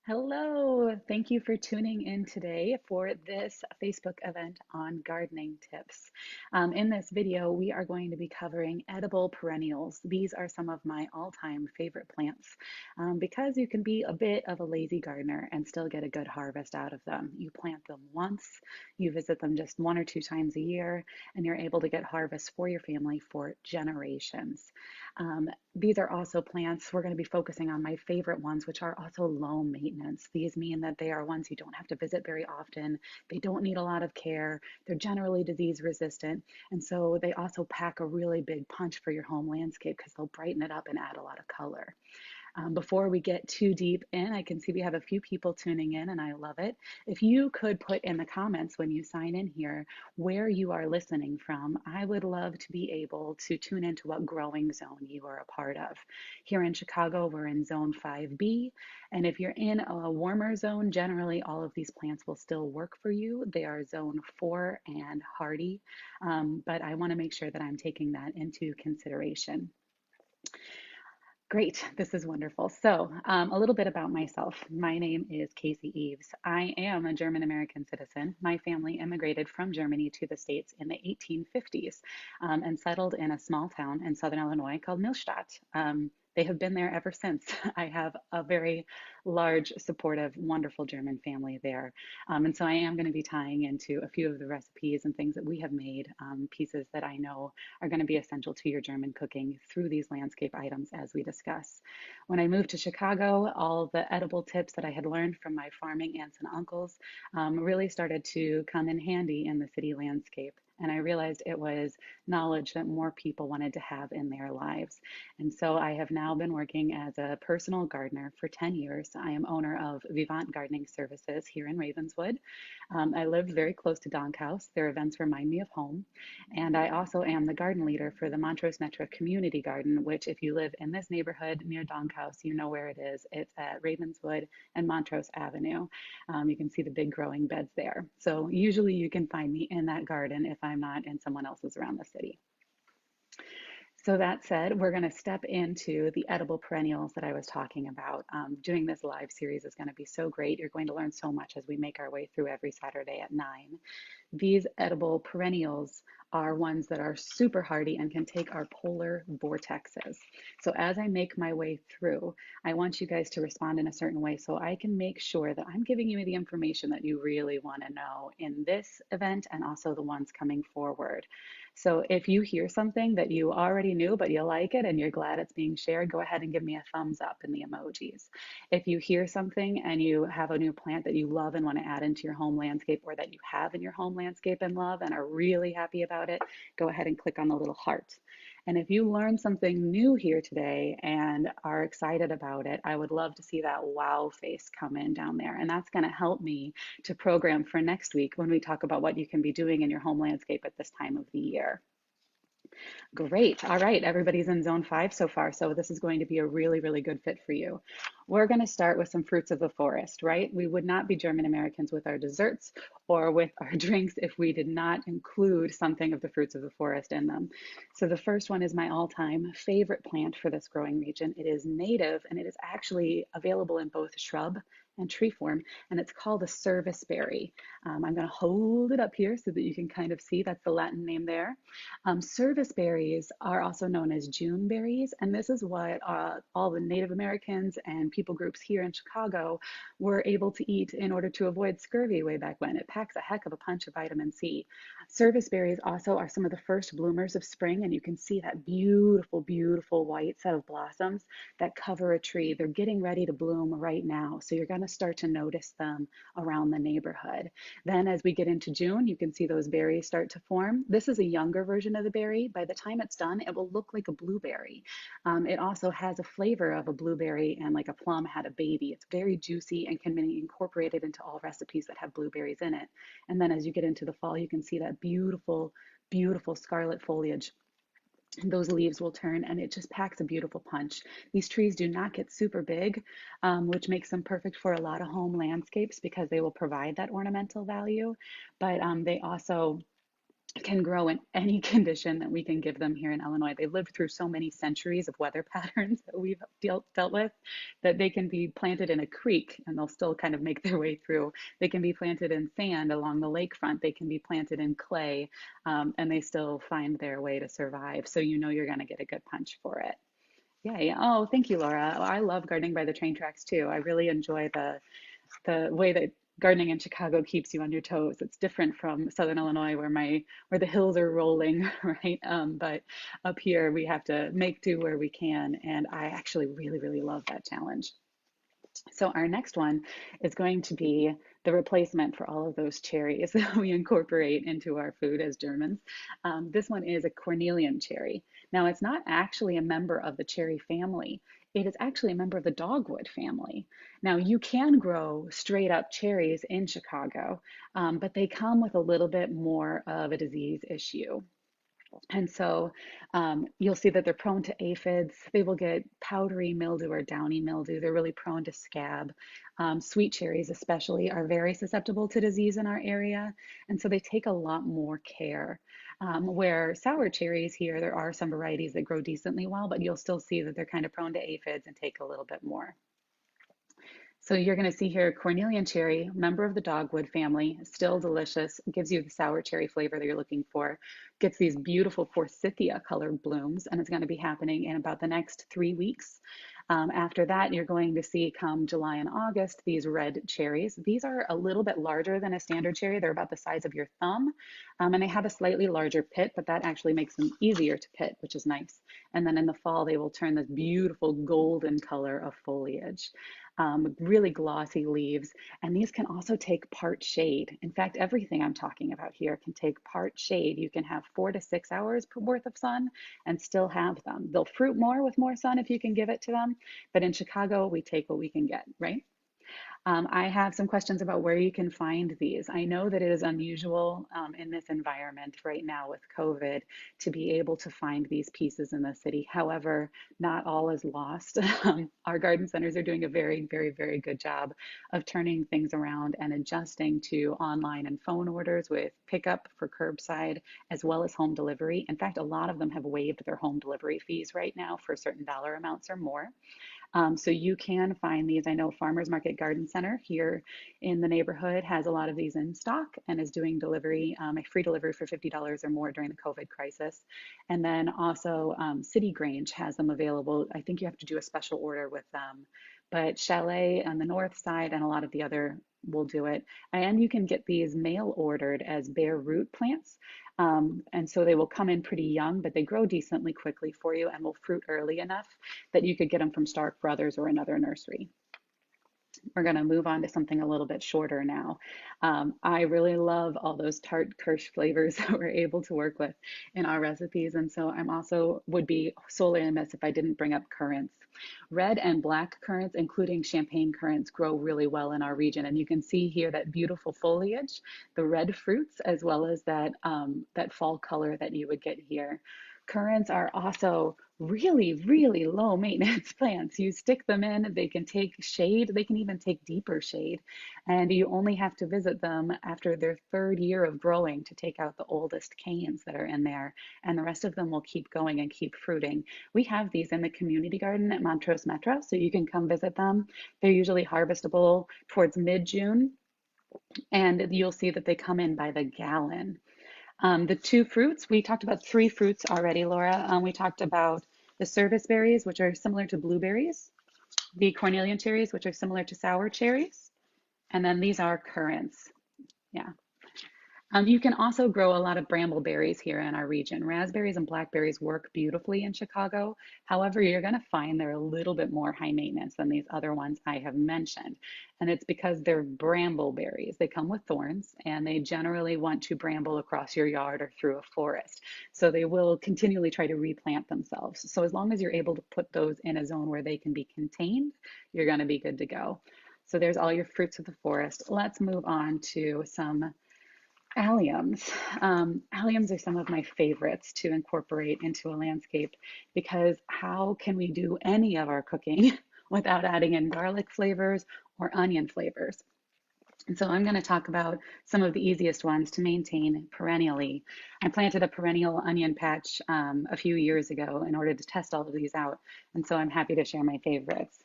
Hello, thank you for tuning in today for this Facebook event on gardening tips. In this video, we are going to be covering edible perennials. These are some of my all-time favorite plants because you can be a bit of a lazy gardener and still get a good harvest out of them. You plant them once, you visit them just 1 or 2 times a year, and you're able to get harvests for your family for generations. Um, these are also plants, we're going to be focusing on my favorite ones, which are also low maintenance. These mean that they are ones you don't have to visit very often. They don't need a lot of care. They're generally disease resistant. And so they also pack a really big punch for your home landscape because they'll brighten it up and add a lot of color. Before we get too deep in, I can see we have a few people tuning in, and I love it. If you could put in the comments when you sign in here where you are listening from, I would love to be able to tune into what growing zone you are a part of. Here in Chicago, we're in zone 5B, and if you're in a warmer zone, generally all of these plants will still work for you. They are zone 4 and hardy, but I want to make sure that I'm taking that into consideration. Great, this is wonderful. So, a little bit about myself. My name is Kasey Eaves. I am a German American citizen. My family immigrated from Germany to the States in the 1850s and settled in a small town in southern Illinois called Millstadt. They have been there ever since. I have a very large, supportive, wonderful German family there. And so I am going to be tying into a few of the recipes and things that we have made, pieces that I know are going to be essential to your German cooking through these landscape items as we discuss. When I moved to Chicago, all the edible tips that I had learned from my farming aunts and uncles really started to come in handy in the city landscape. And I realized it was knowledge that more people wanted to have in their lives. And so I have now been working as a personal gardener for 10 years. I am owner of Vivant Gardening Services here in Ravenswood. I live very close to Dank Haus. Their events remind me of home. And I also am the garden leader for the Montrose Metro Community Garden, which, if you live in this neighborhood near Dank Haus, you know where it is. It's at Ravenswood and Montrose Avenue. You can see the big growing beds there. So usually you can find me in that garden if I'm not in someone else's around the city. So that said, we're going to step into the edible perennials that I was talking about. Doing this live series is going to be so great. You're going to learn so much as we make our way through every Saturday at 9. These edible perennials are ones that are super hardy and can take our polar vortexes. So as I make my way through, I want you guys to respond in a certain way so I can make sure that I'm giving you the information that you really want to know in this event and also the ones coming forward. So if you hear something that you already knew, but you like it and you're glad it's being shared, go ahead and give me a thumbs up in the emojis. If you hear something and you have a new plant that you love and want to add into your home landscape, or that you have in your home landscape and love and are really happy about it, go ahead and click on the little heart. And if you learned something new here today and are excited about it, I would love to see that wow face come in down there. And that's going to help me to program for next week when we talk about what you can be doing in your home landscape at this time of the year. Great. All right. Everybody's in zone 5 so far. So this is going to be a really, really good fit for you. We're going to start with some fruits of the forest, right? We would not be German Americans with our desserts or with our drinks if we did not include something of the fruits of the forest in them. So the first one is my all-time favorite plant for this growing region. It is native and it is actually available in both shrub and tree form, and it's called a serviceberry. I'm going to hold it up here so that you can kind of see that's the Latin name there. Service berries are also known as June berries, and this is what all the Native Americans and people groups here in Chicago were able to eat in order to avoid scurvy way back when. It packs a heck of a punch of vitamin C. Service berries also are some of the first bloomers of spring, and you can see that beautiful, beautiful white set of blossoms that cover a tree. They're getting ready to bloom right now, so you're going to start to notice them around the neighborhood. Then as we get into June, you can see those berries start to form. This is a younger version of the berry. By the time it's done, it will look like a blueberry. It also has a flavor of a blueberry and like a plum had a baby. It's very juicy and can be incorporated into all recipes that have blueberries in it. And then as you get into the fall, you can see that beautiful, beautiful scarlet foliage. Those leaves will turn and it just packs a beautiful punch. These trees do not get super big, which makes them perfect for a lot of home landscapes because they will provide that ornamental value, but they also can grow in any condition that we can give them here in Illinois. They've lived through so many centuries of weather patterns that we've dealt with that they can be planted in a creek and they'll still kind of make their way through. They can be planted in sand along the lakefront. They can be planted in clay, and they still find their way to survive. So you know you're going to get a good punch for it. Yay. Oh, thank you, Laura. I love gardening by the train tracks too. I really enjoy the way that gardening in Chicago keeps you on your toes. It's different from Southern Illinois where the hills are rolling, right? But up here we have to make do where we can, and I actually really love that challenge. So our next one is going to be the replacement for all of those cherries that we incorporate into our food as Germans. This one is a Cornelian cherry. Now, it's not actually a member of the cherry family. It is actually a member of the dogwood family. Now, you can grow straight up cherries in Chicago, but they come with a little bit more of a disease issue. And so you'll see that they're prone to aphids. They will get powdery mildew or downy mildew. They're really prone to scab. Sweet cherries, especially, are very susceptible to disease in our area. And so they take a lot more care. Where sour cherries here, there are some varieties that grow decently well, but you'll still see that they're kind of prone to aphids and take a little bit more. So you're going to see here Cornelian cherry, member of the dogwood family, still delicious, gives you the sour cherry flavor that you're looking for, gets these beautiful forsythia colored blooms, and it's going to be happening in about the next 3 weeks. After that, you're going to see come July and August these red cherries. These are a little bit larger than a standard cherry. They're about the size of your thumb, and they have a slightly larger pit, but that actually makes them easier to pit, which is nice. And then in the fall, they will turn this beautiful golden color of foliage. Really glossy leaves. And these can also take part shade. In fact, everything I'm talking about here can take part shade. You can have 4 to 6 hours worth of sun and still have them. They'll fruit more with more sun if you can give it to them. But in Chicago, we take what we can get, right? I have some questions about where you can find these. I know that it is unusual in this environment right now with COVID to be able to find these pieces in the city. However, not all is lost. Our garden centers are doing a very good job of turning things around and adjusting to online and phone orders with pickup for curbside as well as home delivery. In fact, a lot of them have waived their home delivery fees right now for certain dollar amounts or more. So you can find these. I know Farmers Market Garden Center here in the neighborhood has a lot of these in stock and is doing delivery, a free delivery for $50 or more during the COVID crisis. And then also City Grange has them available. I think you have to do a special order with them, but Chalet on the north side and a lot of the other will do it. And you can get these mail ordered as bare root plants. And so they will come in pretty young, but they grow decently quickly for you and will fruit early enough that you could get them from Stark Brothers or another nursery. We're going to move on to something a little bit shorter now. I really love all those tart kirsch flavors that we're able to work with in our recipes. And so I'm also would be solely remiss if I didn't bring up currants. Red and black currants, including champagne currants, grow really well in our region. And you can see here that beautiful foliage, the red fruits, as well as that fall color that you would get here. Currants are also really low maintenance plants. You stick them in, they can take shade, they can even take deeper shade, and you only have to visit them after their 3rd year of growing to take out the oldest canes that are in there, and the rest of them will keep going and keep fruiting. We have these in the community garden at Montrose Metro, so you can come visit them. They're usually harvestable towards mid-June, and you'll see that they come in by the gallon. The 2 fruits, we talked about 3 fruits already, Laura. We talked about the serviceberries, which are similar to blueberries, the Cornelian cherries, which are similar to sour cherries, and then these are currants. Yeah. You can also grow a lot of brambleberries here in our region. Raspberries and blackberries work beautifully in Chicago. However, you're going to find they're a little bit more high maintenance than these other ones I have mentioned. And it's because they're brambleberries. They come with thorns and they generally want to bramble across your yard or through a forest. So they will continually try to replant themselves. So as long as you're able to put those in a zone where they can be contained, you're going to be good to go. So there's all your fruits of the forest. Let's move on to some alliums. Alliums are some of my favorites to incorporate into a landscape because how can we do any of our cooking without adding in garlic flavors or onion flavors? And so I'm going to talk about some of the easiest ones to maintain perennially. I planted a perennial onion patch a few years ago in order to test all of these out. And so I'm happy to share my favorites.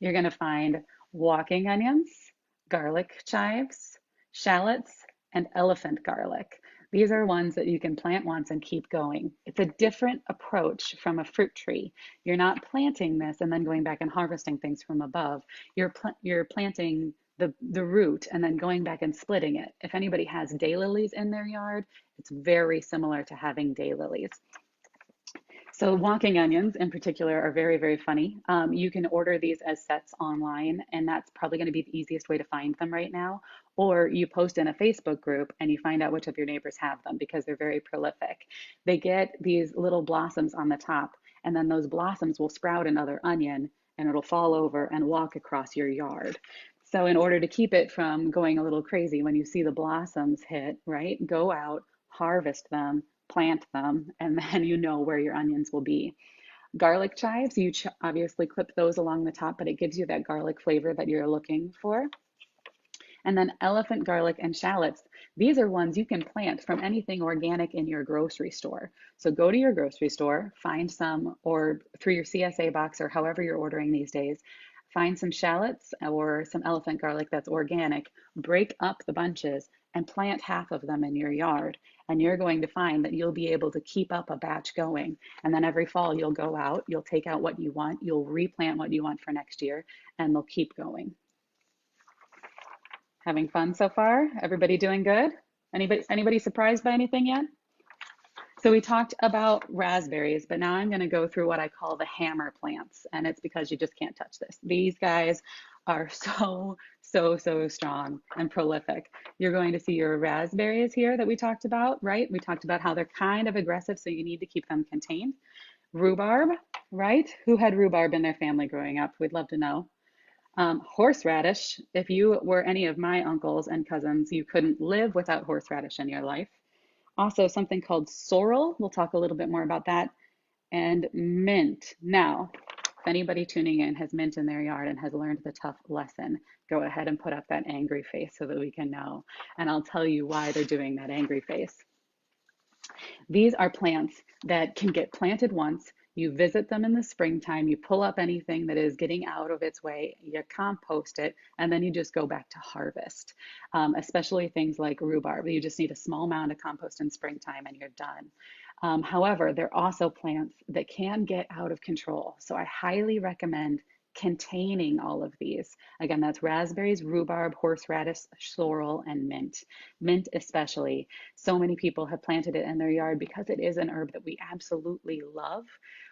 You're going to find walking onions, garlic chives, shallots, and elephant garlic. These are ones that you can plant once and keep going. It's a different approach from a fruit tree. You're not planting this and then going back and harvesting things from above. You're planting the root and then going back and splitting it. If anybody has daylilies in their yard, it's very similar to having daylilies. So walking onions in particular are very, very funny. You can order these as sets online, and that's probably going to be the easiest way to find them right now. Or you post in a Facebook group and you find out which of your neighbors have them because they're very prolific. They get these little blossoms on the top, and then those blossoms will sprout another onion and it'll fall over and walk across your yard. So in order to keep it from going a little crazy when you see the blossoms hit, right? Go out, harvest them, plant them, and then you know where your onions will be. Garlic chives, you obviously clip those along the top, but it gives you that garlic flavor that you're looking for. And then elephant garlic and shallots, these are ones you can plant from anything organic in your grocery store. So go to your grocery store, find some, or through your CSA box or however you're ordering these days, find some shallots or some elephant garlic that's organic, break up the bunches and plant half of them in your yard. And you're going to find that you'll be able to keep up a batch going. And then every fall you'll go out, you'll take out what you want, you'll replant what you want for next year, and they'll keep going. Having fun so far? Everybody doing good? Anybody surprised by anything yet? So we talked about raspberries, but now I'm going to go through what I call the hammer plants, and it's because you just can't touch this. These guys are so strong and prolific. You're going to see your raspberries here that we talked about, right? We talked about how they're kind of aggressive, so you need to keep them contained. Rhubarb, right? Who had rhubarb in their family growing up? We'd love to know. Horseradish, if you were any of my uncles and cousins, you couldn't live without horseradish in your life. Also, something called sorrel. We'll talk a little bit more about that. And mint. Now, if anybody tuning in has mint in their yard and has learned the tough lesson, go ahead and put up that angry face so that we can know. And I'll tell you why they're doing that angry face. These are plants that can get planted once. You visit them in the springtime, you pull up anything that is getting out of its way, you compost it, and then you just go back to harvest. Especially things like rhubarb. You just need a small amount of compost in springtime and you're done. However, there are also plants that can get out of control. So I highly recommend containing all of these. Again, that's raspberries, rhubarb, horseradish, sorrel, and mint. Mint especially. So many people have planted it in their yard because it is an herb that we absolutely love,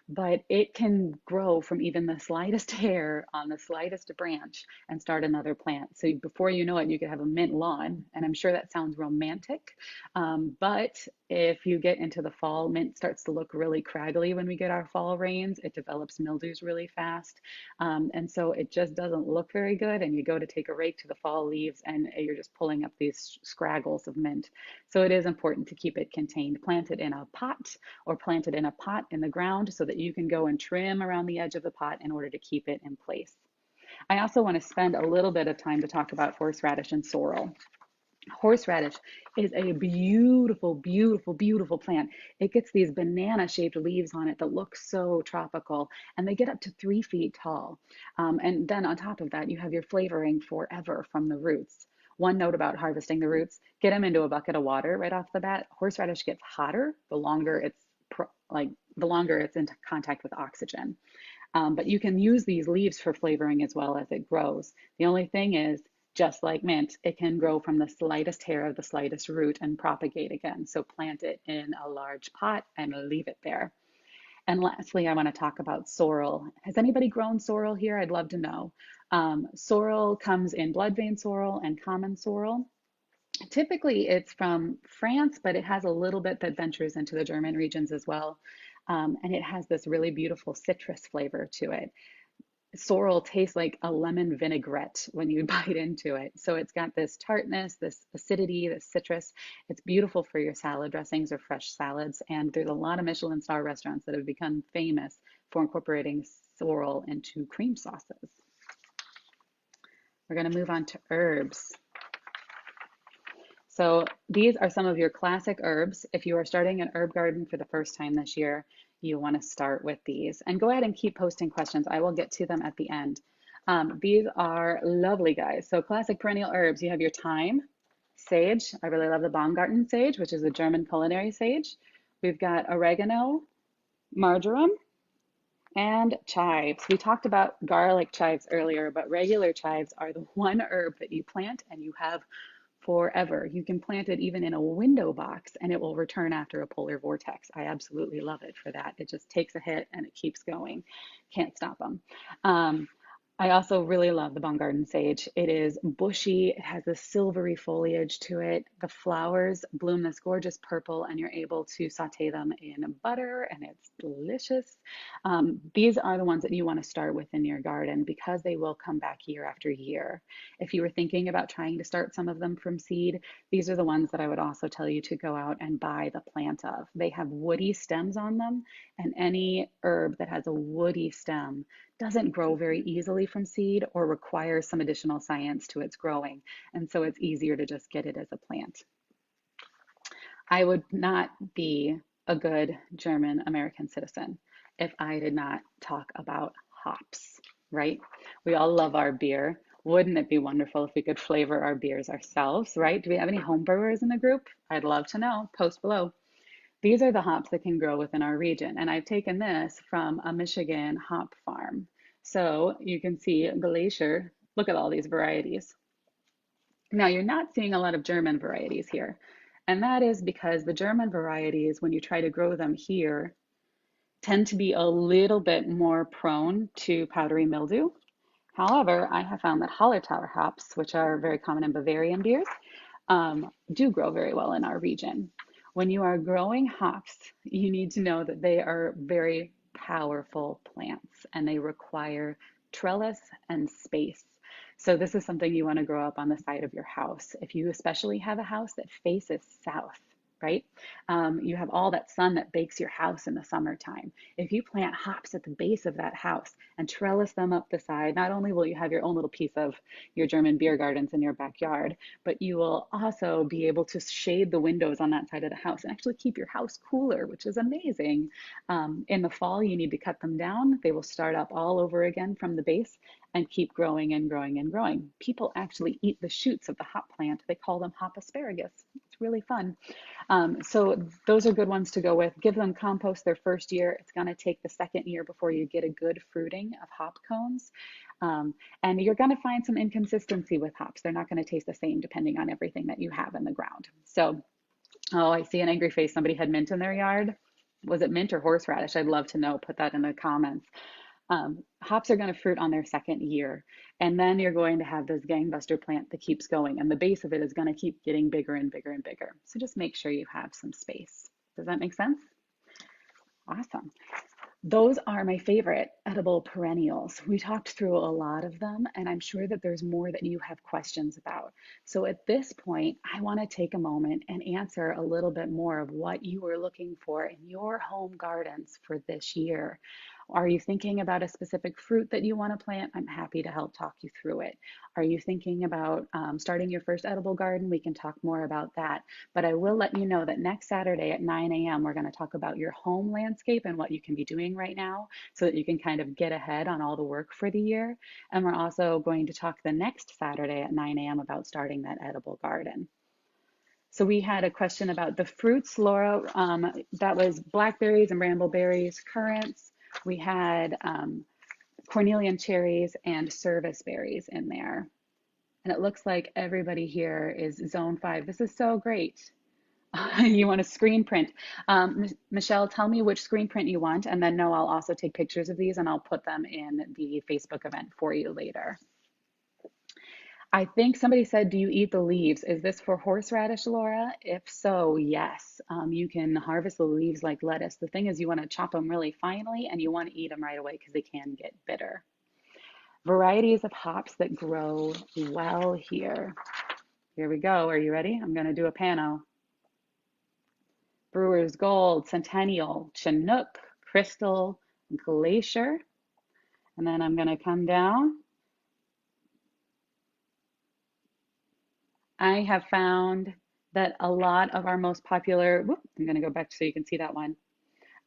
but it can grow from even the slightest hair on the slightest branch and start another plant. So before you know it, you could have a mint lawn, and I'm sure that sounds romantic, but if you get into the fall, mint starts to look really craggly when we get our fall rains. It develops mildews really fast. And so it just doesn't look very good. And you go to take a rake to the fall leaves and you're just pulling up these scraggles of mint. So it is important to keep it contained. Plant it in a pot or plant it in a pot in the ground so that you can go and trim around the edge of the pot in order to keep it in place. I also want to spend a little bit of time to talk about horseradish and sorrel. Horseradish is a beautiful plant. It gets these banana shaped leaves on it that look so tropical, and they get up to 3 feet tall. And then on top of that, you have your flavoring forever from the roots. One note about harvesting the roots, get them into a bucket of water right off the bat. Horseradish gets hotter the longer it's in contact with oxygen. But you can use these leaves for flavoring as well as it grows. The only thing is, just like mint, it can grow from the slightest hair of the slightest root and propagate again. So plant it in a large pot and leave it there. And lastly, I want to talk about sorrel. Has anybody grown sorrel here? I'd love to know. Sorrel comes in blood vein sorrel and common sorrel. Typically, it's from France, but it has a little bit that ventures into the German regions as well. And it has this really beautiful citrus flavor to it. Sorrel tastes like a lemon vinaigrette when you bite into it. So it's got this tartness, this acidity, this citrus. It's beautiful for your salad dressings or fresh salads. And there's a lot of Michelin star restaurants that have become famous for incorporating sorrel into cream sauces. We're going to move on to herbs. So these are some of your classic herbs. If you are starting an herb garden for the first time this year, you want to start with these. And go ahead and keep posting questions. I will get to them at the end. These are lovely, guys. So classic perennial herbs. You have your thyme, sage. I really love the Baumgarten sage, which is a German culinary sage. We've got oregano, marjoram, and chives. We talked about garlic chives earlier, but regular chives are the one herb that you plant and you have forever. You can plant it even in a window box and it will return after a polar vortex. I absolutely love it for that. It just takes a hit and it keeps going. Can't stop them. I also really love the Baumgarten sage. It is bushy, it has a silvery foliage to it. The flowers bloom this gorgeous purple, and you're able to saute them in butter, and it's delicious. These are the ones that you want to start with in your garden because they will come back year after year. If you were thinking about trying to start some of them from seed, these are the ones that I would also tell you to go out and buy the plant of. They have woody stems on them, and any herb that has a woody stem doesn't grow very easily from seed or requires some additional science to its growing. And so it's easier to just get it as a plant. I would not be a good German American citizen if I did not talk about hops, right? We all love our beer. Wouldn't it be wonderful if we could flavor our beers ourselves, right? Do we have any home brewers in the group? I'd love to know. Post below. These are the hops that can grow within our region. And I've taken this from a Michigan hop farm. So you can see Glacier. Look at all these varieties. Now you're not seeing a lot of German varieties here. And that is because the German varieties, when you try to grow them here, tend to be a little bit more prone to powdery mildew. However, I have found that Hallertauer hops, which are very common in Bavarian beers, do grow very well in our region. When you are growing hops, you need to know that they are very powerful plants and they require trellis and space. So this is something you want to grow up on the side of your house. If you especially have a house that faces south, right? You have all that sun that bakes your house in the summertime. If you plant hops at the base of that house and trellis them up the side, not only will you have your own little piece of your German beer gardens in your backyard, but you will also be able to shade the windows on that side of the house and actually keep your house cooler, which is amazing. In the fall, you need to cut them down. They will start up all over again from the base and keep growing and growing and growing. People actually eat the shoots of the hop plant. They call them hop asparagus. It's really fun. So those are good ones to go with. Give them compost their first year. It's going to take the second year before you get a good fruiting of hop cones. And you're going to find some inconsistency with hops. They're not going to taste the same depending on everything that you have in the ground. So, oh, I see an angry face. Somebody had mint in their yard. Was it mint or horseradish? I'd love to know. Put that in the comments. Hops are going to fruit on their second year, and then you're going to have this gangbuster plant that keeps going, and the base of it is going to keep getting bigger and bigger and bigger. So just make sure you have some space. Does that make sense? Awesome. Those are my favorite edible perennials. We talked through a lot of them, and I'm sure that there's more that you have questions about. So at this point, I want to take a moment and answer a little bit more of what you are looking for in your home gardens for this year. Are you thinking about a specific fruit that you want to plant? I'm happy to help talk you through it. Are you thinking about starting your first edible garden? We can talk more about that. But I will let you know that next Saturday at 9 a.m., we're going to talk about your home landscape and what you can be doing right now so that you can kind of get ahead on all the work for the year. And we're also going to talk the next Saturday at 9 a.m. about starting that edible garden. So we had a question about the fruits, Laura. That was blackberries and brambleberries, currants. We had Cornelian cherries and serviceberries in there. And it looks like everybody here is zone 5. This is so great. You want a screen print. Michelle, tell me which screen print you want, and then I'll also take pictures of these and I'll put them in the Facebook event for you later. I think somebody said, do you eat the leaves? Is this for horseradish, Laura? If so, yes. You can harvest the leaves like lettuce. The thing is you want to chop them really finely and you want to eat them right away because they can get bitter. Varieties of hops that grow well here. Here we go. Are you ready? I'm going to do a pano. Brewer's Gold, Centennial, Chinook, Crystal, Glacier. And then I'm going to come down. I have found that a lot of our most popular, whoop, I'm going to go back so you can see that one.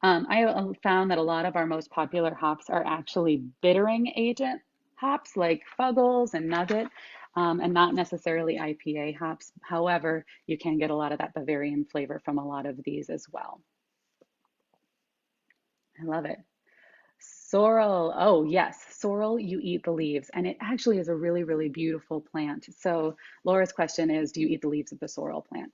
I found that a lot of our most popular hops are actually bittering agent hops like Fuggles and Nugget, and not necessarily IPA hops. However, you can get a lot of that Bavarian flavor from a lot of these as well. I love it. Sorrel. Oh, yes. Sorrel, you eat the leaves. And it actually is a really, really beautiful plant. So, Laura's question is, do you eat the leaves of the sorrel plant?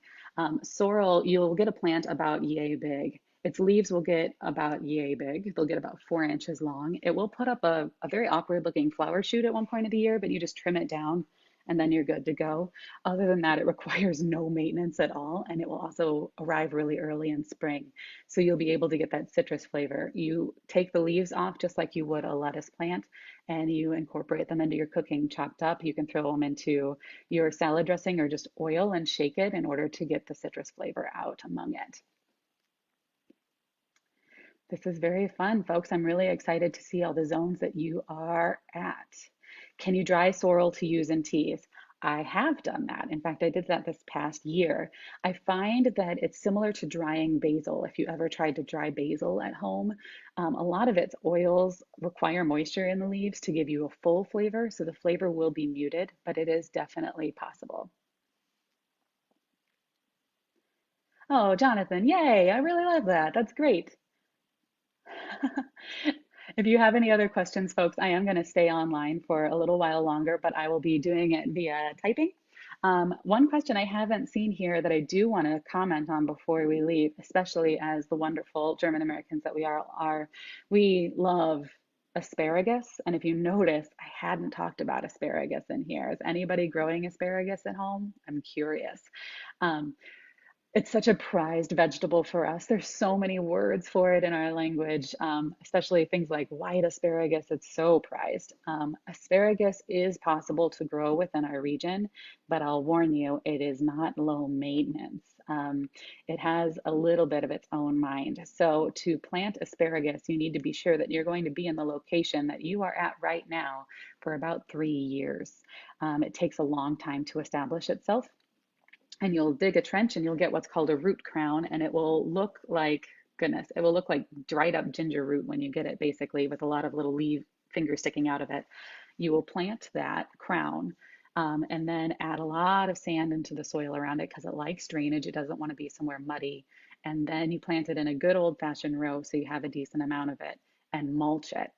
Sorrel, you'll get a plant about yay big. Its leaves will get about yay big. They'll get about 4 inches long. It will put up a very awkward looking flower shoot at one point of the year, but you just trim it down and then you're good to go. Other than that, it requires no maintenance at all. And it will also arrive really early in spring. So you'll be able to get that citrus flavor. You take the leaves off just like you would a lettuce plant, and you incorporate them into your cooking chopped up. You can throw them into your salad dressing or just oil and shake it in order to get the citrus flavor out among it. This is very fun, folks. I'm really excited to see all the zones that you are at. Can you dry sorrel to use in teas? I have done that. In fact, I did that this past year. I find that it's similar to drying basil. If you ever tried to dry basil at home, a lot of its oils require moisture in the leaves to give you a full flavor. So the flavor will be muted, but it is definitely possible. Oh, Jonathan, yay. I really love that. That's great. If you have any other questions, folks, I am going to stay online for a little while longer, but I will be doing it via typing. One question I haven't seen here that I do want to comment on before we leave, especially as the wonderful German Americans that we are we love asparagus. And if you notice, I hadn't talked about asparagus in here. Is anybody growing asparagus at home? I'm curious. Um, it's such a prized vegetable for us. There's so many words for it in our language, especially things like white asparagus. It's so prized. Asparagus is possible to grow within our region, but I'll warn you, it is not low maintenance. It has a little bit of its own mind. So to plant asparagus, you need to be sure that you're going to be in the location that you are at right now for about 3 years. It takes a long time to establish itself, and you'll dig a trench and you'll get what's called a root crown, and it will look like, goodness, it will look like dried up ginger root when you get it, basically, with a lot of little leaf fingers sticking out of it. You will plant that crown, and then add a lot of sand into the soil around it because it likes drainage. It doesn't want to be somewhere muddy. And then you plant it in a good old-fashioned row so you have a decent amount of it, and mulch it.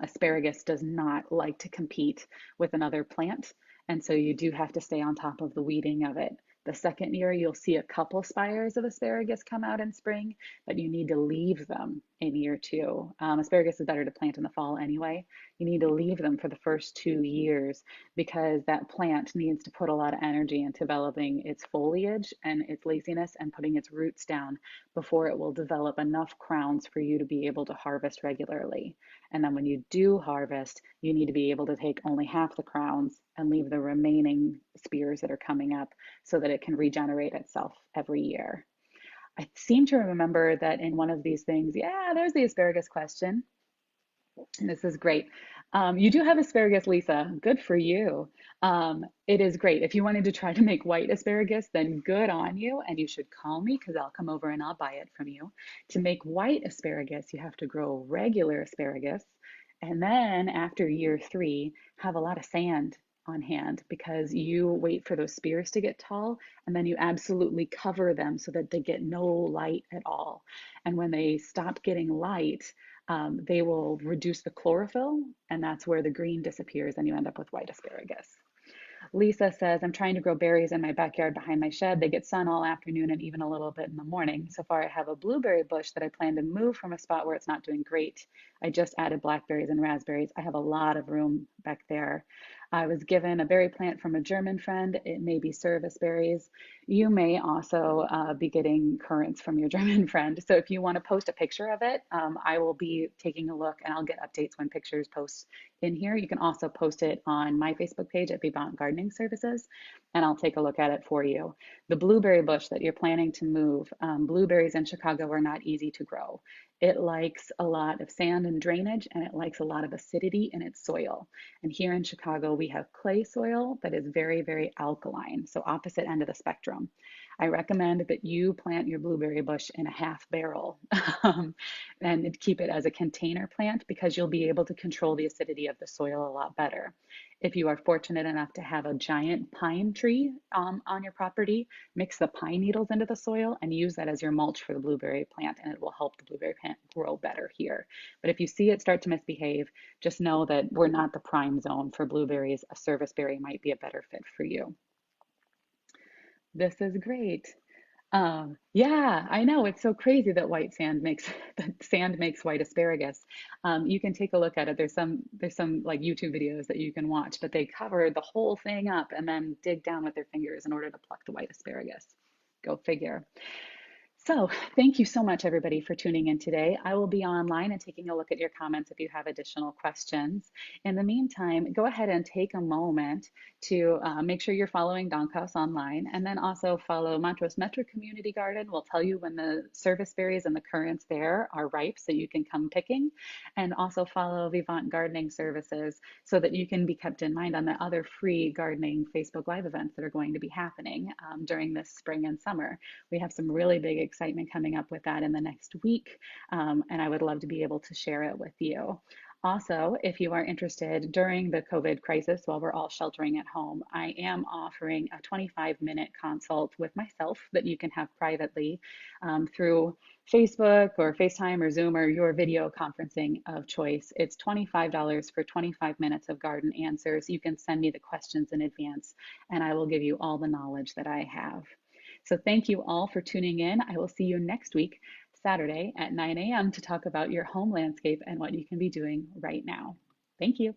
Asparagus does not like to compete with another plant, and so you do have to stay on top of the weeding of it. The second year, you'll see a couple spires of asparagus come out in spring, but you need to leave them in year two. Asparagus is better to plant in the fall anyway. You need to leave them for the first 2 years because that plant needs to put a lot of energy into developing its foliage and its laziness and putting its roots down before it will develop enough crowns for you to be able to harvest regularly. And then when you do harvest, you need to be able to take only half the crowns and leave the remaining spears that are coming up so that it can regenerate itself every year. I seem to remember that in one of these things, yeah, there's the asparagus question. This is great. You do have asparagus, Lisa. Good for you. It is great. If you wanted to try to make white asparagus, then good on you. And you should call me because I'll come over and I'll buy it from you. To make white asparagus, you have to grow regular asparagus. And then after year 3, have a lot of sand on hand because you wait for those spears to get tall and then you absolutely cover them so that they get no light at all. And when they stop getting light, they will reduce the chlorophyll, and that's where the green disappears, and you end up with white asparagus. Lisa says, I'm trying to grow berries in my backyard behind my shed. They get sun all afternoon and even a little bit in the morning. So far, I have a blueberry bush that I plan to move from a spot where it's not doing great. I just added blackberries and raspberries. I have a lot of room back there. I was given a berry plant from a German friend. It may be serviceberries. You may also be getting currants from your German friend. So if you want to post a picture of it, I will be taking a look and I'll get updates when pictures post in here. You can also post it on my Facebook page at Vivant Gardening Services, and I'll take a look at it for you. The blueberry bush that you're planning to move, blueberries in Chicago are not easy to grow. It likes a lot of sand and drainage, and it likes a lot of acidity in its soil. And here in Chicago, we have clay soil that is very, very alkaline, so opposite end of the spectrum. I recommend that you plant your blueberry bush in a half barrel and keep it as a container plant because you'll be able to control the acidity of the soil a lot better. If you are fortunate enough to have a giant pine tree on your property, mix the pine needles into the soil and use that as your mulch for the blueberry plant, and it will help the blueberry plant grow better here. But if you see it start to misbehave, just know that we're not the prime zone for blueberries. A serviceberry might be a better fit for you. This is great. Yeah, I know it's so crazy that white sand makes that sand makes white asparagus. You can take a look at it. There's some like YouTube videos that you can watch, but they cover the whole thing up and then dig down with their fingers in order to pluck the white asparagus. Go figure. So, thank you so much, everybody, for tuning in today. I will be online and taking a look at your comments if you have additional questions. In the meantime, go ahead and take a moment to make sure you're following Dank Haus online, and then also follow Montrose Metro Community Garden. We'll tell you when the service berries and the currants there are ripe so you can come picking, and also follow Vivant Gardening Services so that you can be kept in mind on the other free gardening Facebook Live events that are going to be happening during this spring and summer. We have some really big excitement coming up with that in the next week, and I would love to be able to share it with you. Also, if you are interested during the COVID crisis while we're all sheltering at home, I am offering a 25-minute consult with myself that you can have privately through Facebook or FaceTime or Zoom or your video conferencing of choice. It's $25 for 25 minutes of garden answers. You can send me the questions in advance, and I will give you all the knowledge that I have. So thank you all for tuning in. I will see you next week, Saturday at 9 a.m. to talk about your home landscape and what you can be doing right now. Thank you.